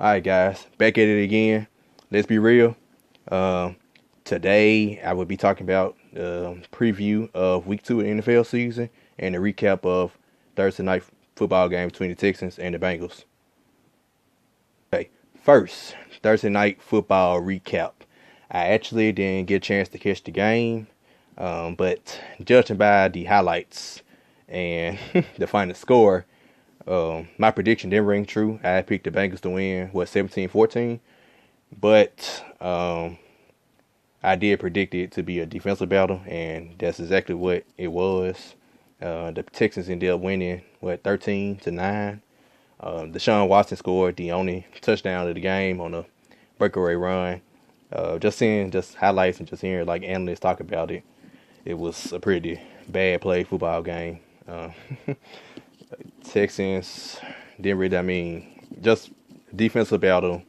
Alright guys, back at it again. Let's be real. Today I will be talking about preview of week 2 of the NFL season and a recap of Thursday night football game between the Texans and the Bengals. Okay, first, Thursday night football recap. I actually didn't get a chance to catch the game, but judging by the highlights and the final score, my prediction didn't ring true. I picked the Bengals to win, 17-14. But I did predict it to be a defensive battle, and that's exactly what it was. The Texans ended up winning, 13-9. Deshaun Watson scored the only touchdown of the game on a breakaway run. Just seeing highlights and just hearing like analysts talk about it, it was a pretty bad play football game. Texans didn't really, just defensive battle,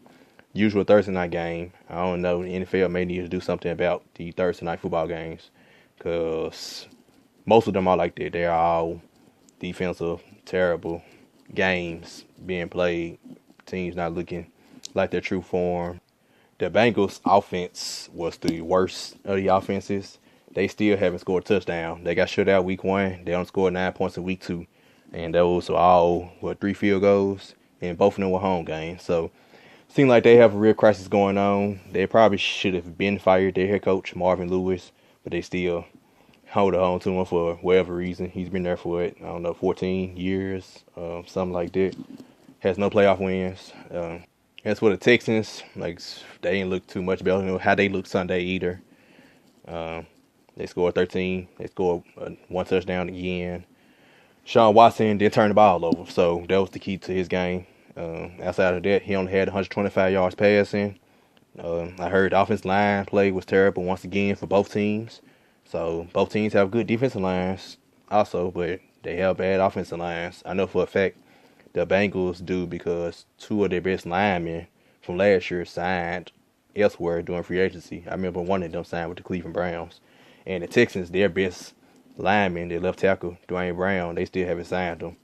usual Thursday night game. I don't know, the NFL may need to do something about the Thursday night football games because most of them are like that. They're all defensive, terrible games being played. Teams not looking like their true form. The Bengals offense was the worst of the offenses. They still haven't scored a touchdown. They got shut out week 1. They only scored 9 points in week 2. And those were all, 3 field goals. And both of them were home games. So, seems like they have a real crisis going on. They probably should have been fired their head coach, Marvin Lewis. But they still hold on to him for whatever reason. He's been there for, 14 years, something like that. Has no playoff wins. As for the Texans, they didn't look too much better than how they looked Sunday either. They scored 13. They scored 1 touchdown again. Sean Watson did turn the ball over, so that was the key to his game. Outside of that, he only had 125 yards passing. I heard the offensive line play was terrible once again for both teams. So both teams have good defensive lines also, but they have bad offensive lines. I know for a fact the Bengals do because 2 of their best linemen from last year signed elsewhere during free agency. I remember one of them signed with the Cleveland Browns. And the Texans, their best lineman, their left tackle, Dwayne Brown, they still haven't signed him.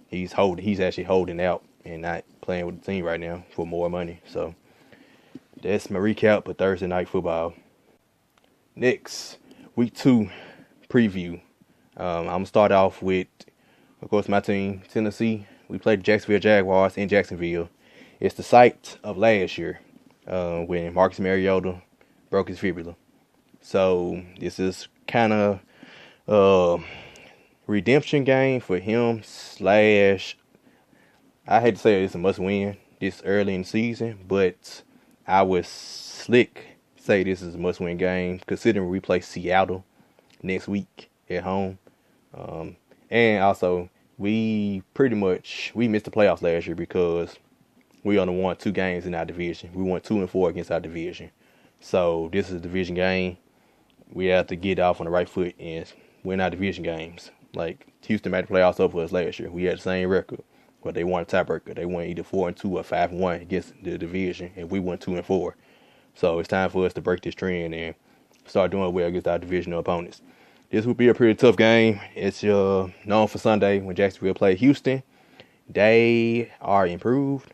He's actually holding out and not playing with the team right now for more money. So that's my recap for Thursday night football. Next, week 2 preview. I'm gonna start off with, of course, my team, Tennessee. We played the Jacksonville Jaguars in Jacksonville. It's the site of last year when Marcus Mariota broke his fibula. So this is kind of redemption game for him / I hate to say it's a must win this early in the season, but I would slick say this is a must win game considering we play Seattle next week at home. And also we missed the playoffs last year because we only won 2 games in our division. We won 2-4 against our division. So this is a division game. We have to get off on the right foot and win our division games. Like Houston made the playoffs up for us last year. We had the same record, but they won a tiebreaker. They won either 4-2 or 5-1 against the division, and we won 2-4. So it's time for us to break this trend and start doing well against our divisional opponents. This will be a pretty tough game. It's known for Sunday when Jacksonville play Houston. They are improved,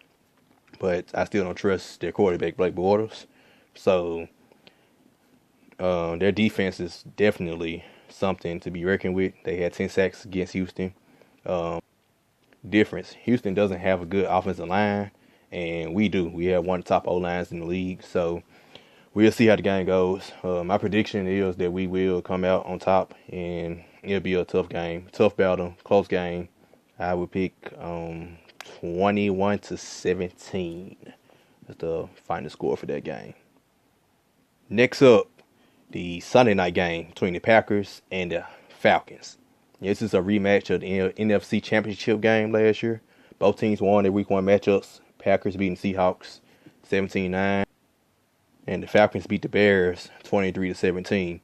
but I still don't trust their quarterback, Blake Bortles. So their defense is definitely something to be reckoned with. They had 10 sacks against Houston. Difference, Houston doesn't have a good offensive line, and we do. We have one of the top O-lines in the league, so we'll see how the game goes. My prediction is that we will come out on top, and it'll be a tough game, tough battle, close game. I would pick 21-17 as the final score for that game. Next up, the Sunday night game between the Packers and the Falcons. This is a rematch of the NFC Championship game last year. Both teams won their week 1 matchups. Packers beating Seahawks 17-9. And the Falcons beat the Bears 23-17.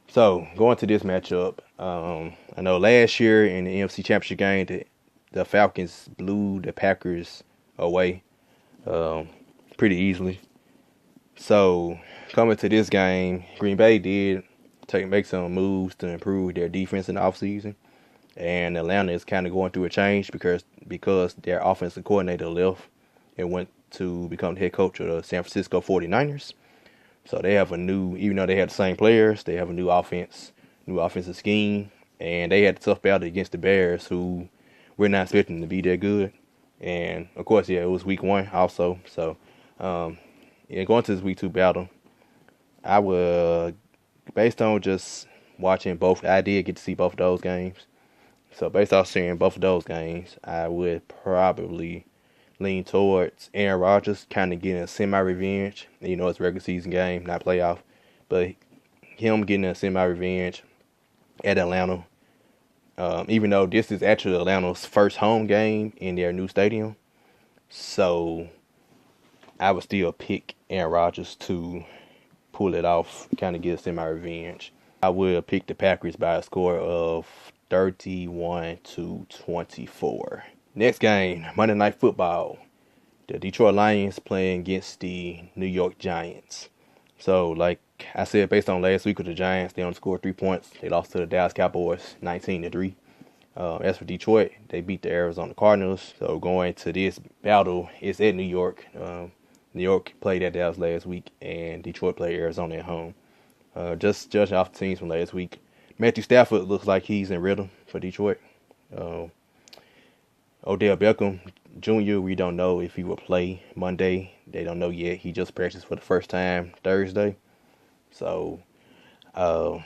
So, going to this matchup, I know last year in the NFC Championship game, the Falcons blew the Packers away pretty easily. So, coming to this game, Green Bay did make some moves to improve their defense in the offseason. And Atlanta is kind of going through a change because their offensive coordinator left and went to become the head coach of the San Francisco 49ers. So they have a new, even though they had the same players, they have a new offensive scheme, and they had a tough battle against the Bears, who we're not expecting to be that good. And of course, yeah, it was week 1 also. So, yeah, going to this week 2 battle, I would, based on just watching both, I did get to see both of those games. So based off seeing both of those games, I would probably lean towards Aaron Rodgers kind of getting a semi-revenge. You know, it's a regular season game, not playoff. But him getting a semi-revenge at Atlanta. Even though this is actually Atlanta's first home game in their new stadium. So I would still pick Aaron Rodgers to pull it off, kind of get a semi-revenge. I will pick the Packers by a score of 31-24. Next game, Monday Night Football. The Detroit Lions playing against the New York Giants. So, like I said, based on last week with the Giants, they only scored 3 points. They lost to the Dallas Cowboys 19-3. As for Detroit, they beat the Arizona Cardinals. So going to this battle, it's at New York. New York played at Dallas last week, and Detroit played Arizona at home. Just judging off the teams from last week, Matthew Stafford looks like he's in rhythm for Detroit. Odell Beckham Jr., we don't know if he will play Monday. They don't know yet. He just practiced for the first time Thursday. So, it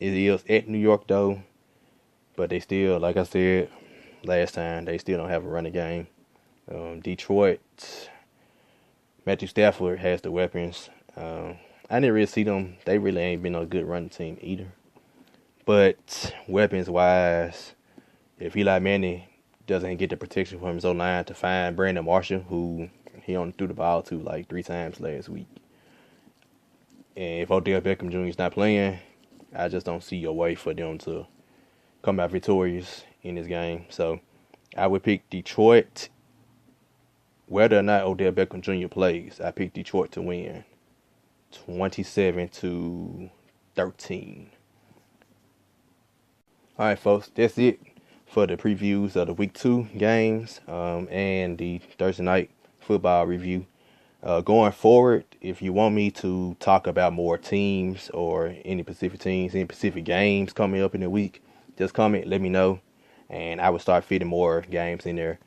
is at New York, though. But they still, like I said last time, they still don't have a running game. Detroit, Matthew Stafford has the weapons. I didn't really see them. They really ain't been a good running team either. But weapons-wise, if Eli Manning doesn't get the protection from his O-line to find Brandon Marshall, who he only threw the ball to like 3 times last week. And if Odell Beckham Jr. is not playing, I just don't see a way for them to come out victorious in this game. So I would pick Detroit. Whether or not Odell Beckham Jr. plays, I pick Detroit to win 27-13. All right, folks, that's it for the previews of the Week 2 games and the Thursday Night Football review. Going forward, if you want me to talk about more teams or any specific teams, any specific games coming up in the week, just comment, let me know, and I will start fitting more games in there.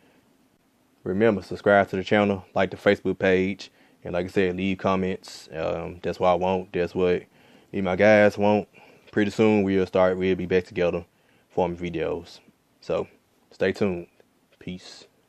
Remember, subscribe to the channel, like the Facebook page, and like I said, leave comments. That's what I want. That's what me and my guys want. Pretty soon we'll be back together forming videos. So stay tuned. Peace.